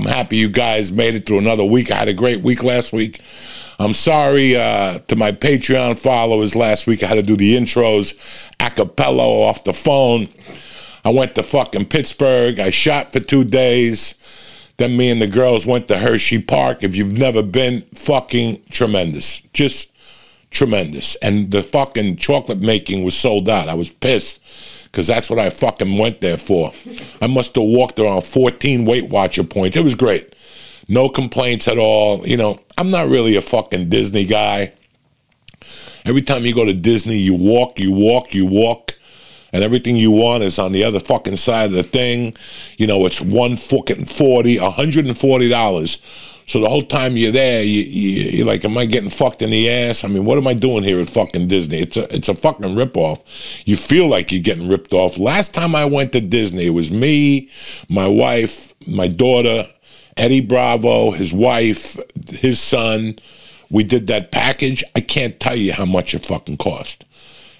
I'm happy you guys made it through another week. I had a great week last week. I'm sorry to my Patreon followers last week. I had to do the intros a cappella off the phone. I went to fucking Pittsburgh. I shot for 2 days. Then me and the girls went to Hershey Park. If you've never been, fucking tremendous. Just tremendous. And the fucking chocolate making was sold out. I was pissed because that's what I fucking went there for. I must have walked around 14 Weight Watcher points. It was great. No complaints at all. You know, I'm not really a fucking Disney guy. Every time you go to Disney, you walk, and everything you want is on the other fucking side of the thing. You know, it's $140. So the whole time you're there, you're like, am I getting fucked in the ass? I mean, what am I doing here at fucking Disney? It's a fucking ripoff. You feel like you're getting ripped off. Last time I went to Disney, it was me, my wife, my daughter, Eddie Bravo, his wife, his son. We did that package. I can't tell you how much it fucking cost.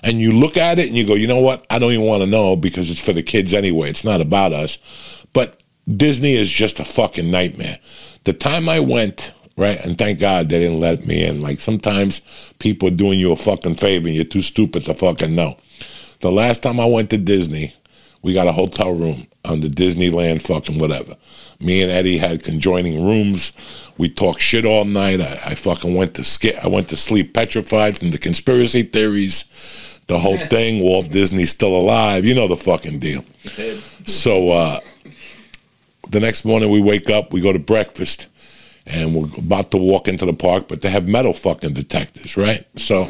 And you look at it and you go, you know what? I don't even want to know because it's for the kids anyway. It's not about us. But Disney is just a fucking nightmare. The time I went, right, and thank God they didn't let me in. Like sometimes people are doing you a fucking favor and you're too stupid to fucking know. The last time I went to Disney, we got a hotel room on the Disneyland fucking whatever. Me and Eddie had conjoining rooms. We talked shit all night. I fucking went to sleep petrified from the conspiracy theories, the whole thing. Walt Disney's still alive. You know the fucking deal. So the next morning we wake up, we go to breakfast, and we're about to walk into the park, but they have metal fucking detectors, right? So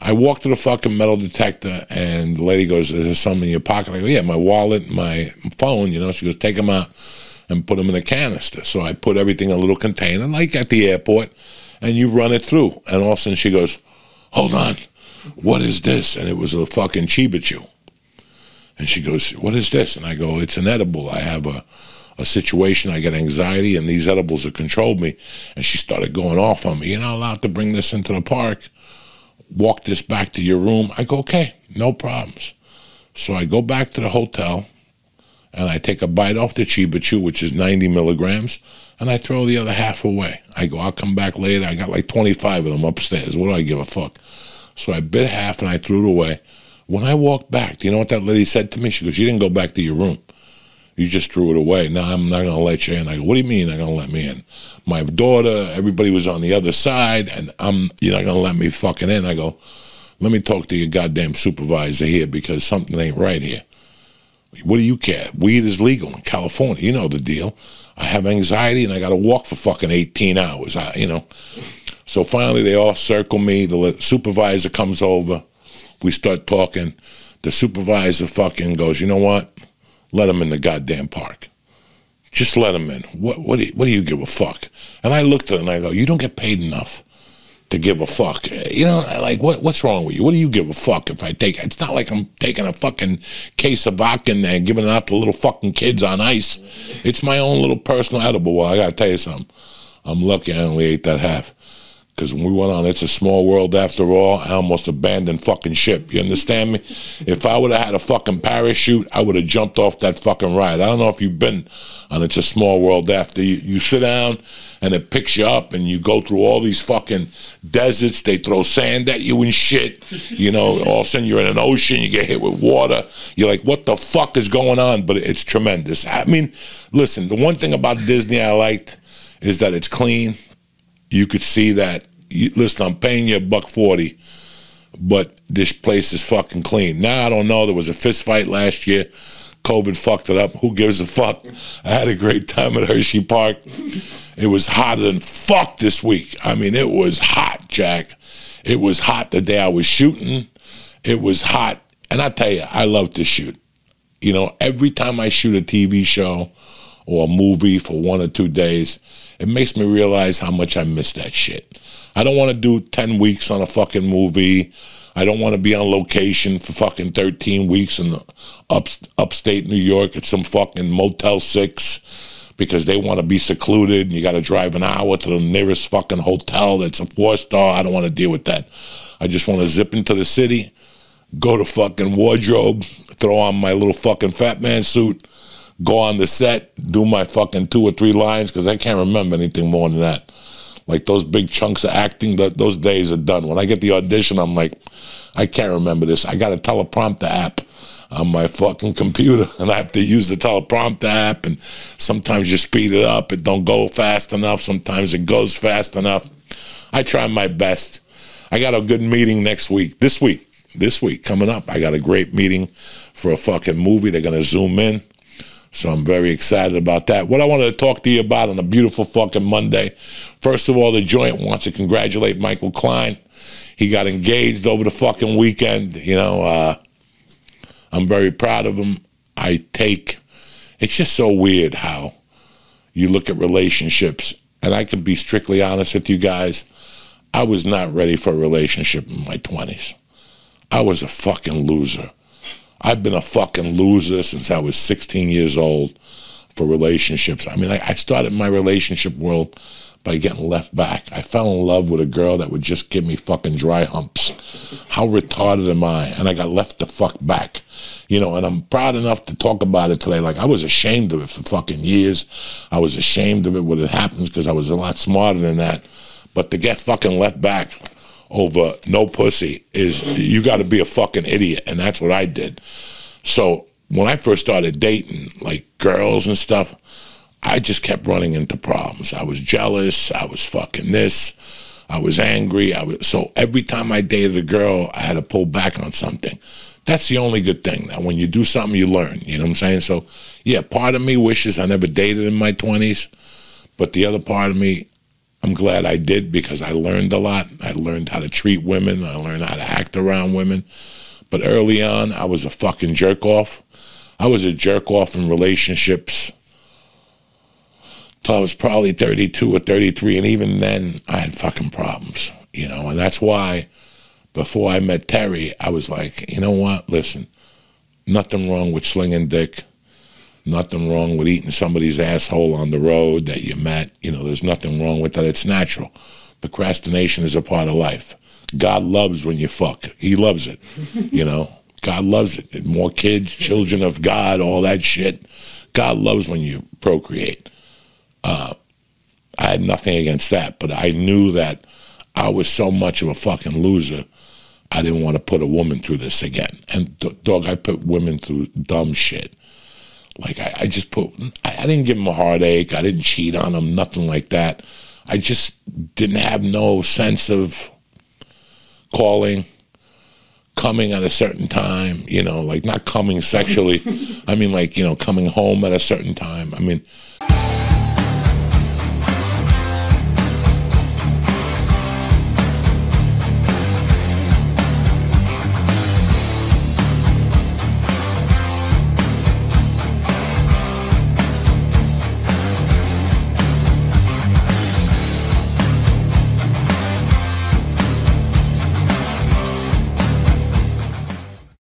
I walk to the fucking metal detector, and the lady goes, is there something in your pocket? I go, yeah, my wallet, my phone, you know. She goes, take them out and put them in a canister. So I put everything in a little container, like at the airport, and you run it through. And all of a sudden she goes, hold on, what is this? And it was a fucking Chiba Chew. And she goes, what is this? And I go, it's an edible. I have a situation, I get anxiety, and these edibles have controlled me. And she started going off on me. You're not allowed to bring this into the park. Walk this back to your room. I go, okay, no problems. So I go back to the hotel, and I take a bite off the Chiba Chew, which is 90 milligrams, and I throw the other half away. I go, I'll come back later. I got like 25 of them upstairs. What do I give a fuck? So I bit half, and I threw it away. When I walked back, do you know what that lady said to me? She goes, you didn't go back to your room. You just threw it away. Now I'm not going to let you in. I go, what do you mean you're not going to let me in? My daughter, everybody was on the other side, and you're not going to let me fucking in. I go, let me talk to your goddamn supervisor here because something ain't right here. What do you care? Weed is legal in California. You know the deal. I have anxiety, and I got to walk for fucking 18 hours, you know. So finally they all circle me. The supervisor comes over. We start talking. The supervisor fucking goes, you know what? Let him in the goddamn park. Just let him in. What do you give a fuck? And I looked at it and I go, you don't get paid enough to give a fuck. You know, like, what's wrong with you? What do you give a fuck if I take it? It's not like I'm taking a fucking case of vodka and giving it out to little fucking kids on ice. It's my own little personal edible. Well, I got to tell you something. I'm lucky I only ate that half. Because when we went on It's a Small World After All, I almost abandoned fucking ship. You understand me? If I would have had a fucking parachute, I would have jumped off that fucking ride. I don't know if you've been on It's a Small World After. You sit down and it picks you up and you go through all these fucking deserts. They throw sand at you and shit. You know, all of a sudden you're in an ocean. You get hit with water. You're like, what the fuck is going on? But it's tremendous. I mean, listen, the one thing about Disney I liked is that it's clean. You could see that. Listen, I'm paying you $140, but this place is fucking clean. Now I don't know. There was a fist fight last year. COVID fucked it up. Who gives a fuck? I had a great time at Hershey Park. It was hotter than fuck this week. I mean, it was hot, Jack. It was hot the day I was shooting. It was hot. And I tell you, I love to shoot. You know, every time I shoot a TV show or a movie for 1 or 2 days, it makes me realize how much I miss that shit. I don't want to do 10 weeks on a fucking movie. I don't want to be on location for fucking 13 weeks in upstate New York at some fucking Motel 6 because they want to be secluded and you got to drive an hour to the nearest fucking hotel that's a 4-star. I don't want to deal with that. I just want to zip into the city, go to fucking wardrobe, throw on my little fucking fat man suit, go on the set, do my fucking 2 or 3 lines, because I can't remember anything more than that. Like those big chunks of acting, those days are done. When I get the audition, I'm like, I can't remember this. I got a teleprompter app on my fucking computer, and I have to use the teleprompter app, and sometimes you speed it up, it don't go fast enough, sometimes it goes fast enough. I try my best. I got a good meeting this week coming up. I got a great meeting for a fucking movie. They're gonna zoom in, so I'm very excited about that. What I wanted to talk to you about on a beautiful fucking Monday, first of all, the Joint wants to congratulate Michael Klein. He got engaged over the fucking weekend. You know, I'm very proud of him. It's just so weird how you look at relationships, and I can be strictly honest with you guys. I was not ready for a relationship in my 20s. I was a fucking loser. I've been a fucking loser since I was 16 years old for relationships. I mean, I started my relationship world by getting left back. I fell in love with a girl that would just give me fucking dry humps. How retarded am I? And I got left the fuck back. You know, and I'm proud enough to talk about it today. Like, I was ashamed of it for fucking years. I was ashamed of it when it happens because I was a lot smarter than that. But to get fucking left back over no pussy is, you got to be a fucking idiot, and that's what I did. So when I first started dating, like, girls and stuff, I just kept running into problems. I was jealous. I was fucking this. I was angry. So every time I dated a girl, I had to pull back on something. That's the only good thing. That when you do something, you learn. You know what I'm saying? So, yeah, part of me wishes I never dated in my 20s, but the other part of me, I'm glad I did, because I learned a lot. I learned how to treat women. I learned how to act around women. But early on, I was a fucking jerk-off. I was a jerk-off in relationships till I was probably 32 or 33, and even then, I had fucking problems, you know? And that's why, before I met Terry, I was like, you know what? Listen, nothing wrong with slinging dick. Nothing wrong with eating somebody's asshole on the road that you met. You know, there's nothing wrong with that. It's natural. Procrastination is a part of life. God loves when you fuck. He loves it, you know? God loves it. And more kids, children of God, all that shit. God loves when you procreate. I had nothing against that, but I knew that I was so much of a fucking loser, I didn't want to put a woman through this again. And, dog, I put women through dumb shit. Like, I didn't give them a heartache. I didn't cheat on them, nothing like that. I just didn't have no sense of coming at a certain time, you know, like not coming sexually. I mean, like, you know, coming home at a certain time. I mean,